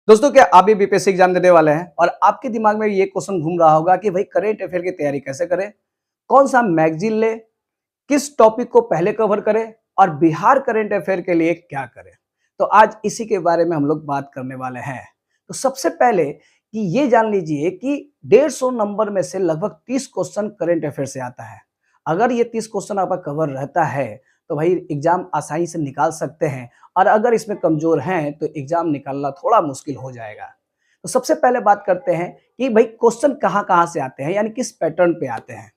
दोस्तों, क्या आप भी बीपीएससी एग्जाम देने वाले हैं और आपके दिमाग में ये क्वेश्चन घूम रहा होगा कि भाई करंट अफेयर की तैयारी कैसे करें, कौन सा मैगजीन ले, किस टॉपिक को पहले कवर करें और बिहार करंट अफेयर के लिए क्या करें। तो आज इसी के बारे में हम लोग बात करने वाले हैं। तो सबसे पहले कि ये जान लीजिए कि 150 नंबर में से लगभग 30 क्वेश्चन करंट अफेयर से आता है। अगर ये 30 क्वेश्चन आपका कवर रहता है तो भाई एग्जाम आसानी से निकाल सकते हैं, और अगर इसमें कमजोर हैं तो एग्जाम निकालना थोड़ा मुश्किल हो जाएगा। तो सबसे पहले बात करते हैं कि भाई क्वेश्चन कहाँ-कहाँ से आते हैं, यानी किस पैटर्न पे आते हैं।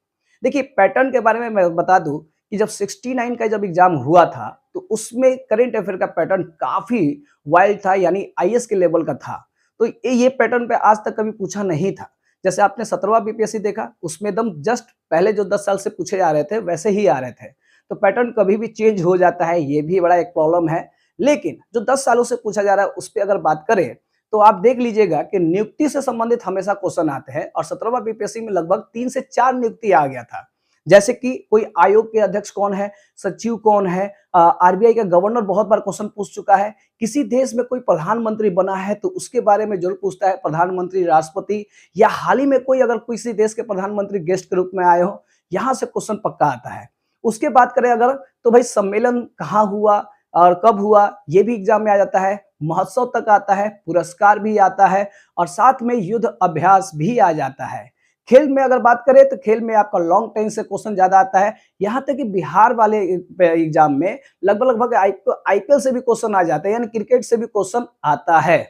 देखिए, पैटर्न के बारे में मैं बता दूं कि जब 69 का जब एग्जाम हुआ था तो उसमें करंट अफेयर का पैटर्न काफी वाइल्ड था, यानी आईएएस के लेवल का था। तो ये पैटर्न पे आज तक कभी पूछा नहीं था। जैसे आपने 17वां बीपीएससी देखा, उसमें एकदम जस्ट पहले जो 10 साल से पूछे आ रहे थे वैसे ही आ रहे थे। तो पैटर्न कभी भी चेंज हो जाता है, ये भी बड़ा एक प्रॉब्लम है। लेकिन जो 10 सालों से पूछा जा रहा है उस पे अगर बात करें तो आप देख लीजिएगा कि नियुक्ति से संबंधित हमेशा क्वेश्चन आते हैं, और 17वां बीपीएससी में लगभग 3 से 4 नियुक्ति आ गया था। जैसे कि कोई आयोग के अध्यक्ष कौन है, सचिव कौन है, आरबीआई का गवर्नर बहुत बार क्वेश्चन पूछ चुका है। किसी देश में कोई प्रधानमंत्री बना है तो उसके बारे में जरूर पूछता है, प्रधानमंत्री, राष्ट्रपति, या हाल ही में कोई अगर किसी देश के प्रधानमंत्री गेस्ट के रूप में आए हो, यहाँ से क्वेश्चन पक्का आता है। उसके बात करें अगर, तो भाई सम्मेलन कहाँ हुआ और कब हुआ, ये भी एग्जाम में आ जाता है। महोत्सव तक आता है, पुरस्कार भी आता है, और साथ में युद्ध अभ्यास भी आ जाता है। खेल में अगर बात करें तो खेल में आपका लॉन्ग टाइम से क्वेश्चन ज्यादा आता है। यहाँ तक कि बिहार वाले एग्जाम में लगभग लगभग आईपीएल से भी क्वेश्चन आ जाते हैं, यानी क्रिकेट से भी क्वेश्चन आता है।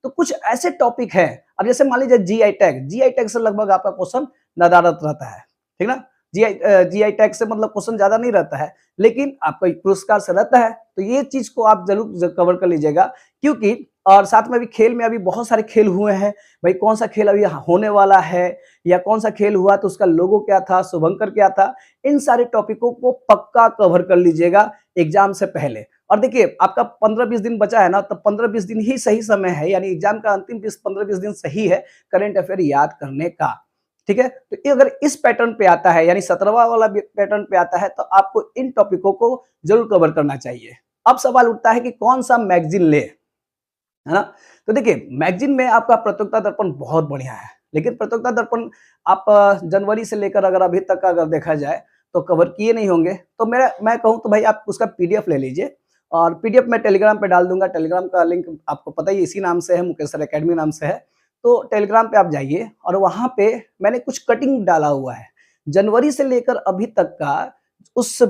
तो कुछ ऐसे टॉपिक है, अब जैसे मान लीजिए जीआई टैग से लगभग आपका क्वेश्चन नदारत रहता है, ठीक ना। जीआई टैग से मतलब क्वेश्चन ज्यादा नहीं रहता है, लेकिन आपका पुरस्कार से रहता है। तो ये चीज को आप जरूर कवर कर लीजिएगा, क्योंकि और साथ में भी खेल में अभी बहुत सारे खेल हुए हैं। भाई कौन सा खेल अभी होने वाला है, या कौन सा खेल हुआ तो उसका लोगो क्या था, शुभंकर क्या था, इन सारे टॉपिकों को पक्का कवर कर लीजिएगा एग्जाम से पहले। और देखिए, आपका 15-20 दिन बचा है ना, तो 15-20 दिन ही सही समय है, यानी एग्जाम का अंतिम 15-20 दिन सही है करंट अफेयर याद करने का। ठीक है, तो ये अगर इस पैटर्न पे आता है, यानी 17वां वाला पैटर्न पे आता है, तो आपको इन टॉपिकों को जरूर कवर करना चाहिए। अब सवाल उठता है कि कौन सा मैगजीन ले, है ना। तो देखिए, मैगजीन में आपका प्रतियोगिता दर्पण बहुत बढ़िया है, लेकिन प्रतियोगिता दर्पण आप जनवरी से लेकर अगर अभी तक का अगर देखा जाए तो कवर किए नहीं होंगे। तो मैं कहूँ तो भाई आप उसका पीडीएफ ले लीजिए, और पीडीएफ मैं टेलीग्राम पे डाल दूंगा। टेलीग्राम का लिंक आपको पता ही इसी नाम से है, मुकेश सर एकेडमी नाम से है। तो टेलीग्राम पे आप जाइए, और वहां पे मैंने कुछ कटिंग डाला हुआ है जनवरी से लेकर अभी तक का। उस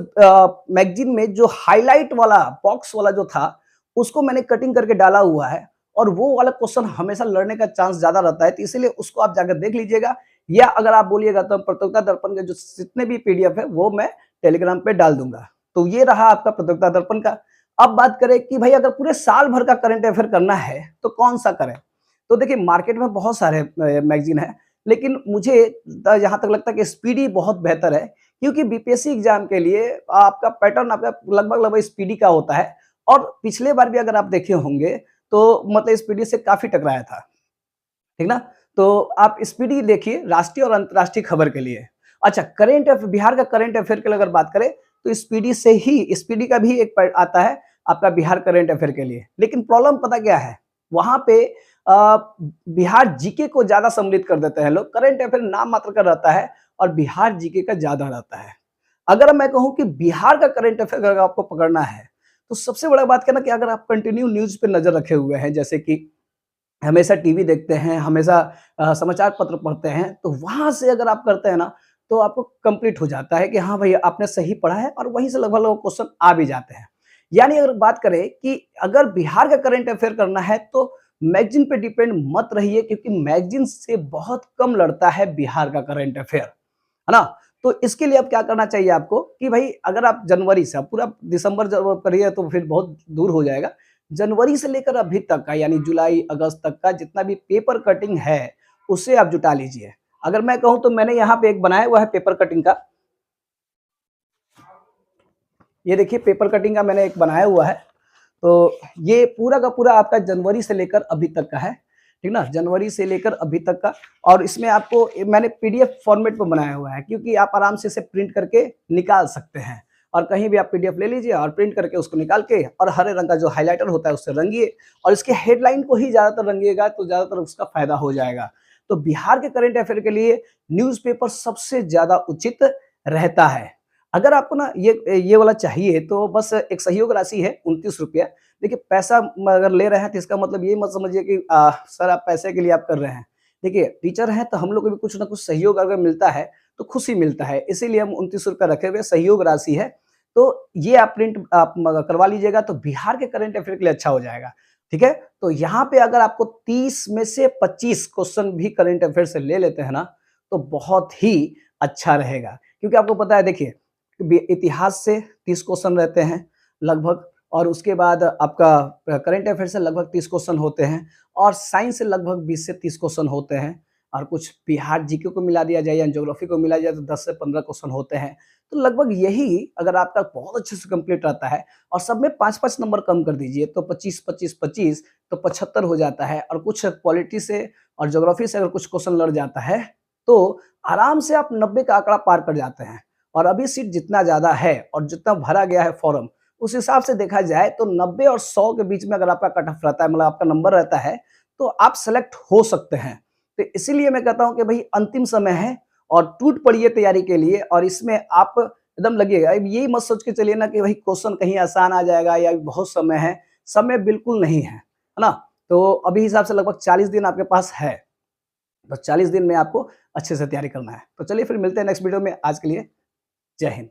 मैगजीन में जो हाईलाइट वाला बॉक्स वाला जो था, उसको मैंने कटिंग करके डाला हुआ है, और वो वाला क्वेश्चन हमेशा लड़ने का चांस ज्यादा रहता है, तो इसीलिए उसको आप जाकर देख लीजिएगा। या अगर आप बोलिएगा तो प्रतियोगिता दर्पण के जो जितने भी पीडीएफ है वो मैं टेलीग्राम पे डाल दूंगा। तो ये रहा आपका प्रतियोगिता दर्पण का। अब बात करें कि भाई अगर पूरे साल भर का करंट अफेयर करना है तो कौन सा करें। तो देखिए, मार्केट में बहुत सारे मैगजीन है, लेकिन मुझे जहां तक लगता है कि स्पीडी बहुत बेहतर है, क्योंकि बीपीएससी एग्जाम के लिए आपका पैटर्न आपका लगभग लगभग स्पीडी का होता है। और पिछले बार भी अगर आप देखे होंगे तो मतलब स्पीडी से काफी टकराया था, ठीक ना। तो आप स्पीडी देखिए राष्ट्रीय और अंतर्राष्ट्रीय खबर के लिए। अच्छा, करंट अफेयर, बिहार का करंट अफेयर के लिए अगर बात करें तो स्पीडी से ही, स्पीडी का भी एक आता है आपका बिहार करंट अफेयर के लिए। लेकिन प्रॉब्लम पता क्या है, वहां पे बिहार जीके को ज्यादा सम्मिलित कर देते हैं लोग। करंट अफेयर नाम मात्र का रहता है, और बिहार जीके का ज्यादा रहता है। अगर मैं कहूं कि बिहार का करंट अफेयर अगर आपको पकड़ना है, तो सबसे बड़ा बात क्या ना, कि अगर आप कंटिन्यू न्यूज पे नजर रखे हुए हैं, जैसे कि हमेशा टीवी देखते हैं, हमेशा समाचार पत्र पढ़ते हैं, तो वहां से अगर आप करते हैं ना, तो आपको कंप्लीट हो जाता है कि हाँ भाई आपने सही पढ़ा है, और वहीं से लगभग लगभग क्वेश्चन आ भी जाते हैं। यानी अगर बात करें कि अगर बिहार का करंट अफेयर करना है तो मैगजीन पे डिपेंड मत रहिए, क्योंकि मैगजीन से बहुत कम लड़ता है बिहार का करंट अफेयर, है ना। तो इसके लिए अब क्या करना चाहिए आपको कि भाई अगर आप जनवरी से, अब पूरा दिसंबर जब करिए तो फिर बहुत दूर हो जाएगा। जनवरी से लेकर अभी तक का, यानी जुलाई अगस्त तक का जितना भी पेपर कटिंग है उसे आप जुटा लीजिए। अगर मैं कहूं तो मैंने यहाँ पे एक बनाया हुआ है पेपर कटिंग का, ये देखिए पेपर कटिंग का मैंने एक बनाया हुआ है। तो ये पूरा का पूरा आपका जनवरी से लेकर अभी तक का है, ठीक ना, जनवरी से लेकर अभी तक का। और इसमें आपको मैंने पीडीएफ फॉर्मेट में बनाया हुआ है, क्योंकि आप आराम से इसे प्रिंट करके निकाल सकते हैं। और कहीं भी आप पीडीएफ ले लीजिए और प्रिंट करके उसको निकाल के और हरे रंग का जो हाइलाइटर होता है उससे रंगिए और इसके हेडलाइन को ही ज़्यादातर रंगिएगा तो ज़्यादातर उसका फायदा हो जाएगा। तो बिहार के करंट अफेयर के लिए न्यूज़पेपर सबसे ज़्यादा उचित रहता है। अगर आपको ना ये वाला चाहिए तो बस एक सहयोग राशि है 29 रुपया। देखिए पैसा अगर ले रहे हैं तो इसका मतलब ये मत समझिए कि सर आप पैसे के लिए आप कर रहे हैं। देखिए टीचर हैं तो हम लोग को भी कुछ ना कुछ सहयोग अगर मिलता है तो खुशी मिलता है, इसीलिए हम 29 रुपया रखे हुए सहयोग राशि है। तो ये आप प्रिंट आप करवा लीजिएगा तो बिहार के करंट अफेयर के लिए अच्छा हो जाएगा। ठीक है? तो यहाँ पे अगर आपको 30 में से 25 क्वेश्चन भी करंट अफेयर से ले लेते हैं ना, तो बहुत ही अच्छा रहेगा। क्योंकि आपको पता है देखिए, इतिहास से 30 क्वेश्चन रहते हैं लगभग और उसके बाद आपका करंट अफेयर से लगभग 30 क्वेश्चन होते हैं और साइंस से लगभग 20 से 30 क्वेश्चन होते हैं और कुछ बिहार जीके को मिला दिया जाए या ज्योग्राफी को मिला जाए तो 10 से 15 क्वेश्चन होते हैं। तो लगभग यही अगर आपका बहुत अच्छे से कंप्लीट रहता है और सब में 5-5 नंबर कम कर दीजिए तो 25, 25, 25 तो 75 हो जाता है और कुछ पॉलिटी से और ज्योग्राफी से अगर कुछ क्वेश्चन लड़ जाता है, तो आराम से आप 90 का आंकड़ा पार कर जाते हैं। और अभी सीट जितना ज़्यादा है और जितना भरा गया है फॉर्म, उस हिसाब से देखा जाए तो 90 और 100 के बीच में अगर आपका कट ऑफ रहता है, मतलब आपका नंबर रहता है, तो आप सेलेक्ट हो सकते हैं। तो इसीलिए मैं कहता हूँ कि भई अंतिम समय है और टूट पड़िए तैयारी के लिए और इसमें आप एकदम लगिएगा। यही मत सोच के चलिए ना कि भई क्वेश्चन कहीं आसान आ जाएगा या बहुत समय है, समय बिल्कुल नहीं है। है ना? तो अभी हिसाब से लगभग 40 दिन आपके पास है। बस 40 दिन में आपको अच्छे से तैयारी करना है। तो चलिए फिर मिलते हैं नेक्स्ट वीडियो में। आज के लिए जय हिंद।